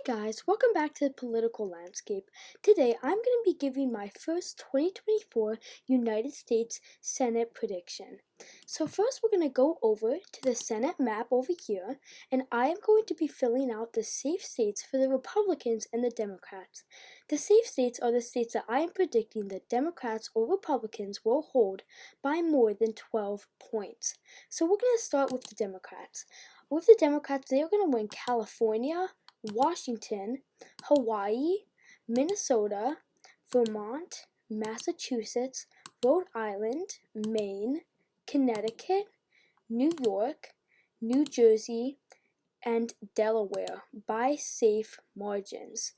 guys, welcome back to the political landscape. Today I'm going to be giving my first 2024 United States Senate prediction. So first we're going to go over to the Senate map over here, and I am going to be filling out the safe states for the Republicans and the Democrats. The safe states are the states that I am predicting that Democrats or Republicans will hold by more than 12 points. So we're going to start with the Democrats. With the Democrats, they are going to win California, Washington, Hawaii, Minnesota, Vermont, Massachusetts, Rhode Island, Maine, Connecticut, New York, New Jersey, and Delaware by safe margins.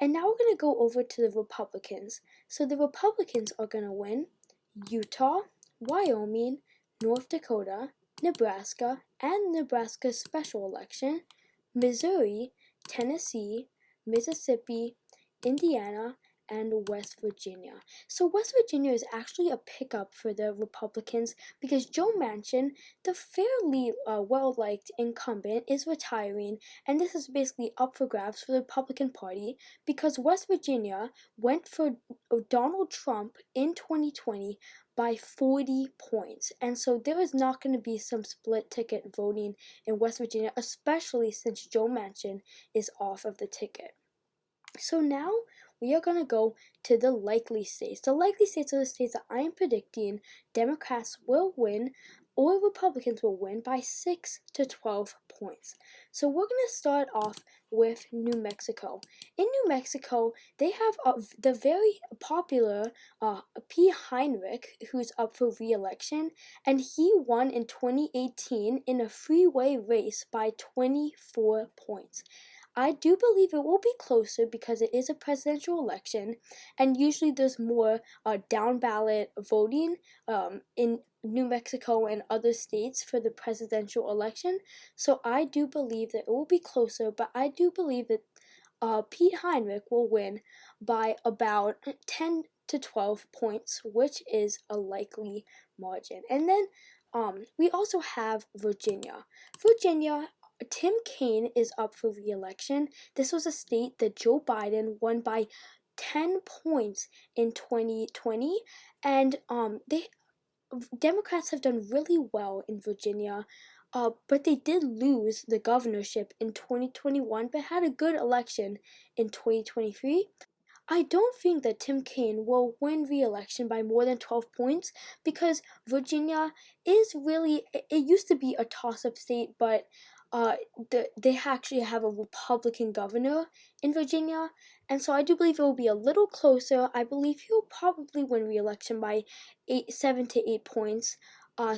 And now we're going to go over to the Republicans. So the Republicans are going to win Utah, Wyoming, North Dakota, Nebraska, and Nebraska's special election, Missouri, Tennessee, Mississippi, Indiana, and West Virginia. So West Virginia is actually a pickup for the Republicans because Joe Manchin, the fairly well-liked incumbent, is retiring, and this is basically up for grabs for the Republican Party because West Virginia went for Donald Trump in 2020 by 40 points. And so there is not going to be some split ticket voting in West Virginia, especially since Joe Manchin is off of the ticket. So now we are going to go to the likely states. The likely states are the states that I am predicting Democrats will win or Republicans will win by 6 to 12 points. So we're going to start off with New Mexico. In New Mexico, they have the very popular P. Heinrich, who's up for re-election, and he won in 2018 in a freeway race by 24 points. I do believe it will be closer because it is a presidential election, and usually there's more down ballot voting in New Mexico and other states for the presidential election. So I do believe that it will be closer, but I do believe that Pete Heinrich will win by about 10 to 12 points, which is a likely margin. And then we also have Virginia. Tim Kaine is up for re-election. This was a state that Joe Biden won by 10 points in 2020, and Democrats have done really well in Virginia, but they did lose the governorship in 2021, but had a good election in 2023. I don't think that Tim Kaine will win re-election by more than 12 points because Virginia is really, it used to be a toss-up state, but they actually have a Republican governor in Virginia, and so I do believe it will be a little closer. I believe he'll probably win re-election by 7 to 8 points,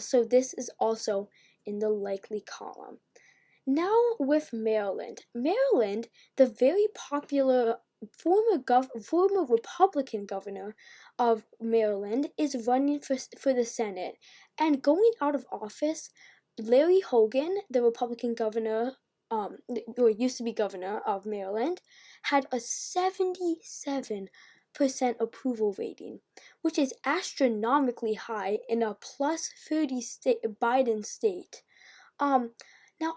so this is also in the likely column. Now with Maryland. Maryland, the very popular former Republican governor of Maryland, is running for the Senate, and going out of office, Larry Hogan, the Republican governor, or used to be governor of Maryland, had a 77% approval rating, which is astronomically high in a plus 30 Biden state. Now,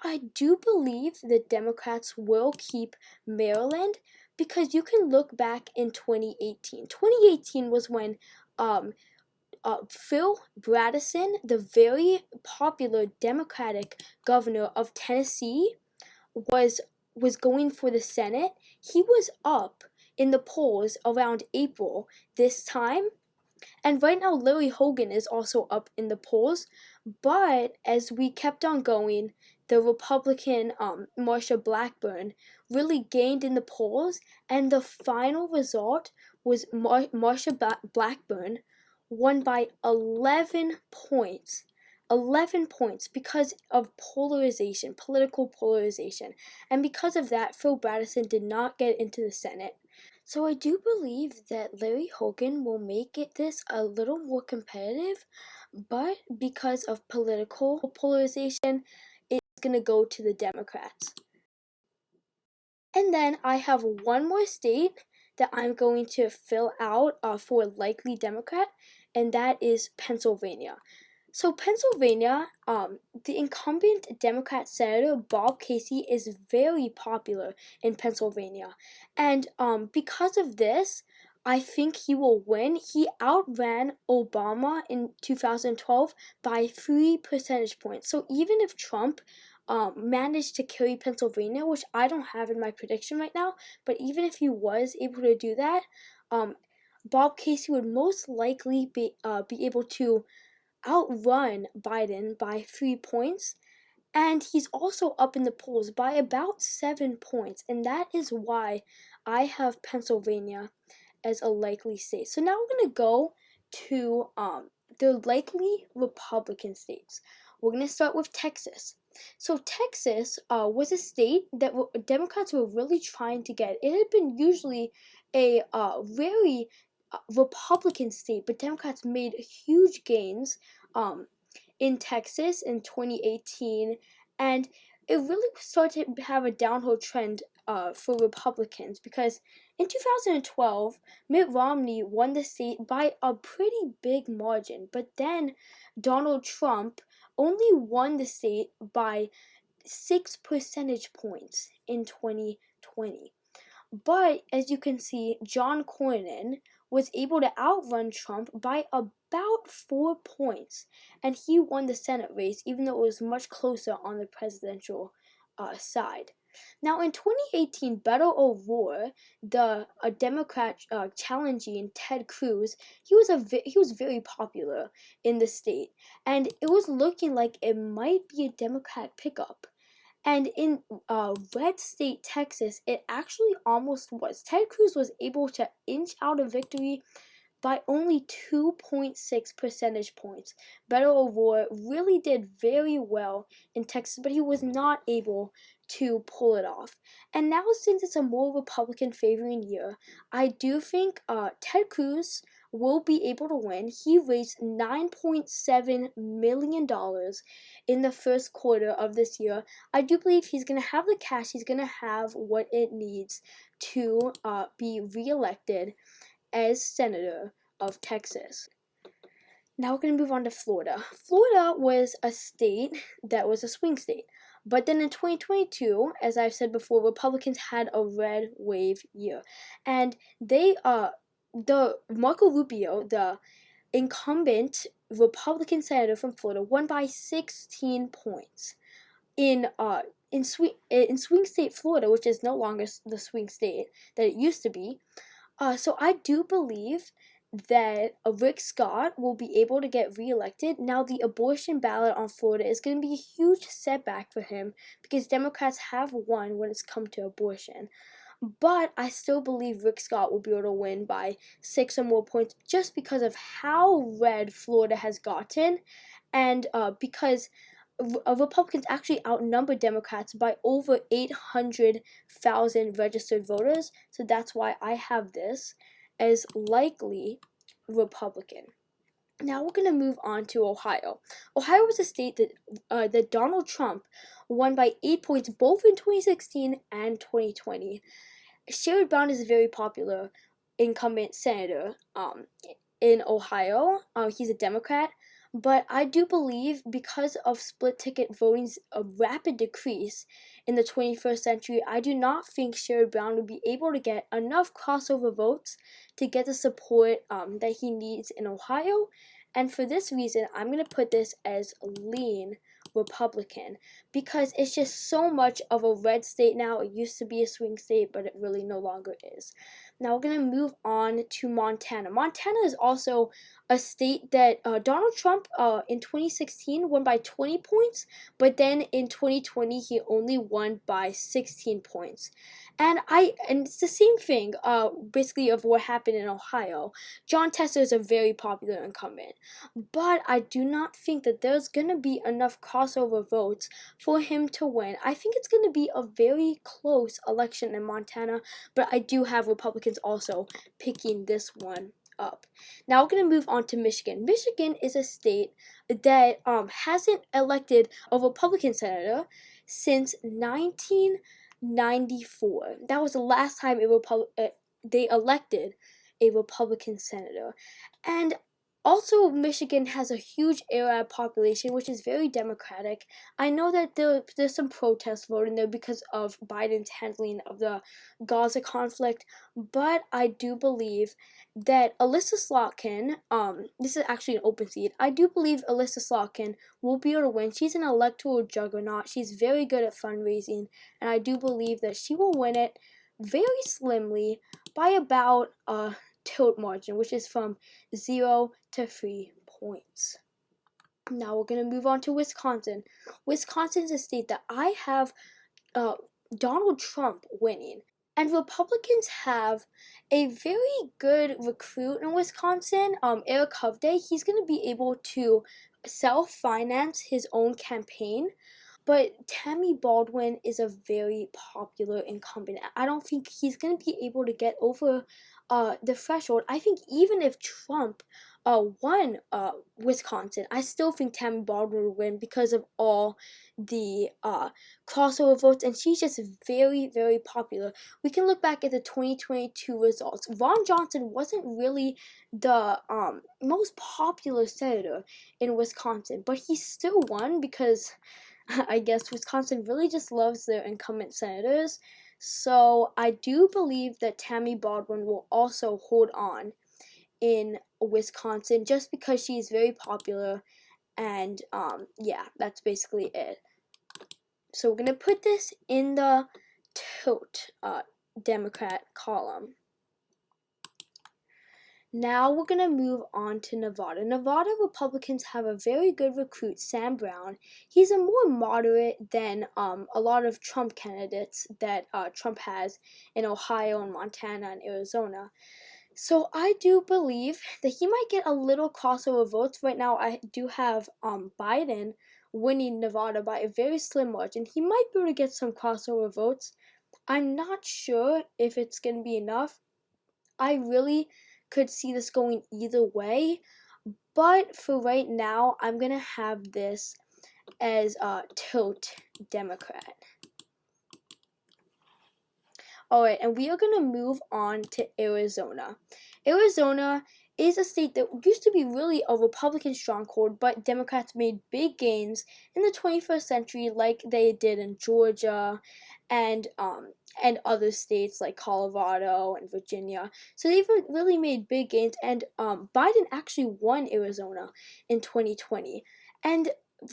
I do believe the Democrats will keep Maryland because you can look back in 2018. 2018 was when Phil Bredesen, the very popular Democratic governor of Tennessee, was going for the Senate. He was up in the polls around April this time. And right now, Larry Hogan is also up in the polls. But as we kept on going, the Republican Marsha Blackburn really gained in the polls. And the final result was Marsha Blackburn won by 11 points. 11 points because of polarization, political polarization. And because of that, Phil Bredesen did not get into the Senate. So I do believe that Larry Hogan will make this a little more competitive, but because of political polarization, it's going to go to the Democrats. And then I have one more state that I'm going to fill out for a likely Democrat, and that is Pennsylvania. So Pennsylvania, the incumbent Democrat Senator Bob Casey is very popular in Pennsylvania, and because of this, I think he will win. He outran Obama in 2012 by 3 percentage points. So even if Trump managed to carry Pennsylvania, which I don't have in my prediction right now, but even if he was able to do that, um, Bob Casey would most likely be able to outrun Biden by 3 points, and he's also up in the polls by about 7 points, and that is why I have Pennsylvania as a likely state. So now we're gonna go to the likely Republican states. We're gonna start with Texas. So Texas was a state that Democrats were really trying to get. It had been usually a very Republican state, but Democrats made huge gains um, in Texas in 2018, and it really started to have a downhill trend for Republicans because in 2012, Mitt Romney won the state by a pretty big margin, but then Donald Trump only won the state by 6 percentage points in 2020. But as you can see, John Cornyn was able to outrun Trump by about 4 points, and he won the Senate race, even though it was much closer on the presidential side. Now, in 2018, Beto O'Rourke, the Democrat challenging Ted Cruz, he was very popular in the state, and it was looking like it might be a Democrat pickup. And in red state Texas, it actually almost was. Ted Cruz was able to inch out a victory by only 2.6 percentage points. Beto O'Rourke really did very well in Texas, but he was not able to pull it off. And now, since it's a more Republican favoring year, I do think Ted Cruz will be able to win. He raised $9.7 million in the first quarter of this year. I do believe he's going to have the cash, he's going to have what it needs to be reelected as senator of Texas. Now we're going to move on to Florida. Florida was a state that was a swing state. But then in 2022, as I've said before, Republicans had a red wave year. And the Marco Rubio, the incumbent Republican senator from Florida, won by 16 points in swing state Florida, which is no longer the swing state that it used to be. So I do believe that Rick Scott will be able to get reelected. Now, the abortion ballot on Florida is going to be a huge setback for him because Democrats have won when it's come to abortion. But I still believe Rick Scott will be able to win by 6 or more points just because of how red Florida has gotten, and because Republicans actually outnumber Democrats by over 800,000 registered voters. So that's why I have this as likely Republican. Now we're going to move on to Ohio. Ohio was a state that Donald Trump won by 8 points both in 2016 and 2020. Sherrod Brown is a very popular incumbent senator in Ohio. He's a Democrat. But I do believe because of split ticket voting's a rapid decrease in the 21st century, I do not think Sherrod Brown would be able to get enough crossover votes to get the support that he needs in Ohio. And for this reason, I'm going to put this as lean Republican because it's just so much of a red state now. It used to be a swing state, but it really no longer is. Now we're going to move on to Montana. Montana is also a state that Donald Trump in 2016 won by 20 points, but then in 2020 he only won by 16 points. And it's the same thing basically of what happened in Ohio. Jon Tester is a very popular incumbent, but I do not think that there's going to be enough crossover votes for him to win. I think it's going to be a very close election in Montana, but I do have Republicans also picking this one up. Now we're going to move on to Michigan. Michigan is a state that hasn't elected a Republican senator since 1994. That was the last time they elected a Republican senator. And Also, Michigan has a huge Arab population, which is very Democratic. I know that there's some protest voting there because of Biden's handling of the Gaza conflict, but I do believe that Alyssa Slotkin, this is actually an open seat. I do believe Alyssa Slotkin will be able to win. She's an electoral juggernaut. She's very good at fundraising, and I do believe that she will win it very slimly by about tilt margin, which is from 0 to 3 points. Now we're going to move on to Wisconsin. Wisconsin is a state that I have Donald Trump winning. And Republicans have a very good recruit in Wisconsin, Eric Hovde. He's going to be able to self-finance his own campaign. But Tammy Baldwin is a very popular incumbent. I don't think he's going to be able to get over the threshold. I think even if Trump won Wisconsin, I still think Tammy Baldwin would win because of all the crossover votes, and she's just very, very popular. We can look back at the 2022 results. Ron Johnson wasn't really the most popular senator in Wisconsin, but he still won because I guess Wisconsin really just loves their incumbent senators. So I do believe that Tammy Baldwin will also hold on in Wisconsin just because she's very popular. And yeah, that's basically it. So we're going to put this in the tilt Democrat column. Now we're going to move on to Nevada. Nevada Republicans have a very good recruit, Sam Brown. He's a more moderate than a lot of Trump candidates that Trump has in Ohio and Montana and Arizona. So I do believe that he might get a little crossover votes. Right now I do have Biden winning Nevada by a very slim margin. He might be able to get some crossover votes. I'm not sure if it's going to be enough. I really could see this going either way, but for right now, I'm going to have this as a tilt Democrat. Alright, and we are going to move on to Arizona. Arizona is a state that used to be really a Republican stronghold, but Democrats made big gains in the 21st century like they did in Georgia and other states like Colorado and Virginia. So they've really made big gains, and Biden actually won Arizona in 2020. And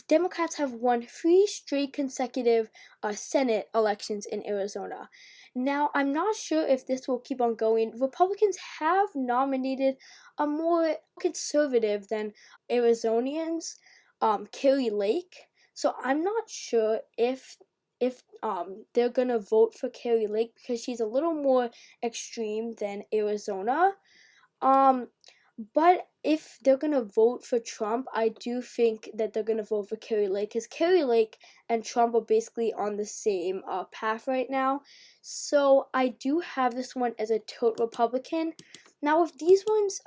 Democrats have won 3 straight consecutive Senate elections in Arizona. Now, I'm not sure if this will keep on going. Republicans have nominated a more conservative than Arizonians, Kari Lake. So I'm not sure if they're gonna vote for Kari Lake because she's a little more extreme than Arizona. But if they're gonna vote for Trump, I do think that they're gonna vote for Kari Lake because Kari Lake and Trump are basically on the same path right now. So I do have this one as a tilt Republican. Now with these ones,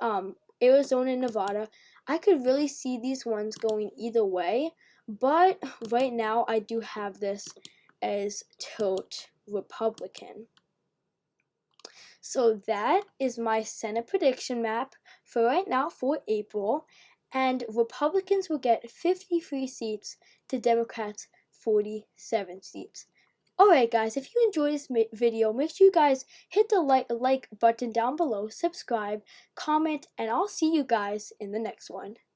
Arizona and Nevada, I could really see these ones going either way. But right now, I do have this as tilt Republican. So that is my Senate prediction map for right now for April, and Republicans will get 53 seats to Democrats 47 seats. Alright guys, if you enjoyed this video, make sure you guys hit the like button down below, subscribe, comment, and I'll see you guys in the next one.